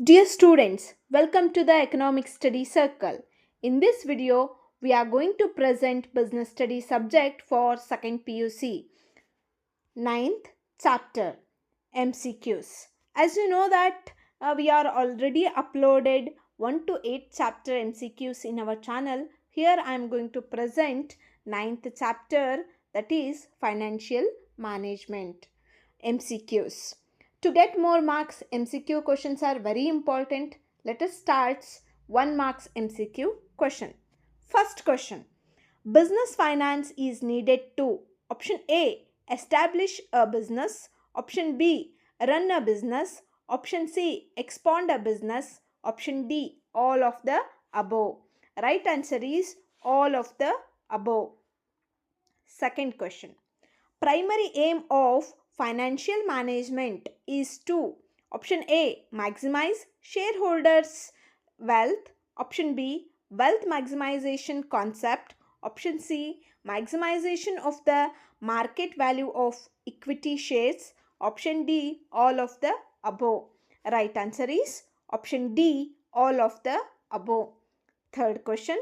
Dear students, welcome to the Economic Study Circle. In this video, we are going to present Business Study subject for 2nd PUC, 9th chapter, MCQs. As you know that we are already uploaded 1 to 8 chapter MCQs in our channel. Here I am going to present 9th chapter, that is Financial Management MCQs. To get more marks, MCQ questions are very important. Let us start 1 marks MCQ question. First question. Business finance is needed to option A, establish a business, option B, run a business, option C, expand a business, option D, all of the above. Right answer is all of the above. Second question. Primary aim of financial management is to option A, maximize shareholders' wealth, option B, wealth maximization concept, option C, maximization of the market value of equity shares, option D, all of the above. Right answer is option D, all of the above. Third question.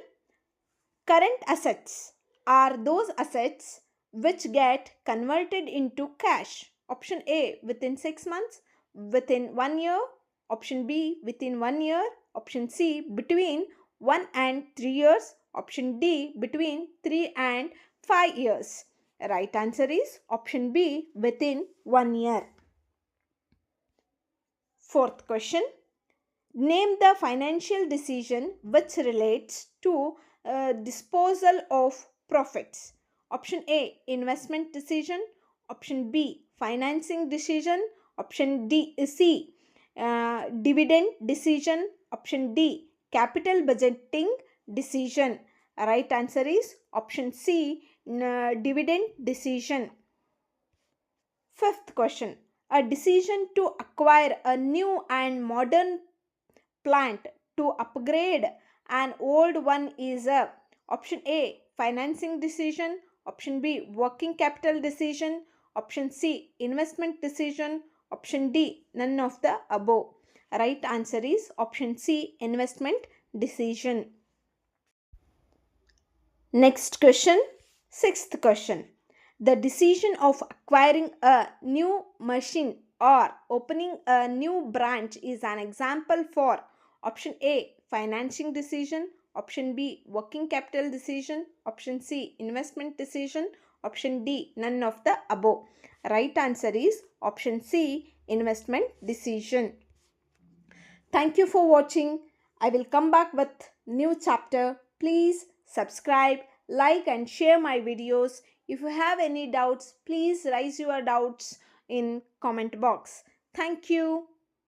Current assets are those assets which get converted into cash. Option A, within 6 months, within 1 year, option B, within 1 year, option C, between 1 and 3 years, option D, between 3 and 5 years. Right answer is option B, within 1 year. Fourth question. Name the financial decision which relates to disposal of profits. Option A, investment decision. Option B, financing decision. Option D, C, dividend decision. Option D, capital budgeting decision. Right answer is option C, dividend decision. Fifth question. A decision to acquire a new and modern plant to upgrade an old one is a option A, financing decision, option B, working capital decision, option C, investment decision, option D, none of the above. Right answer is option C, investment decision. Next question, sixth question. The decision of acquiring a new machine or opening a new branch is an example for option A, financing decision, option B, working capital decision, option C, investment decision, option D, none of the above. Right answer is option C, investment decision. Thank you for watching. I will come back with new chapter. Please subscribe, like and share my videos. If you have any doubts, please raise your doubts in comment box. Thank you.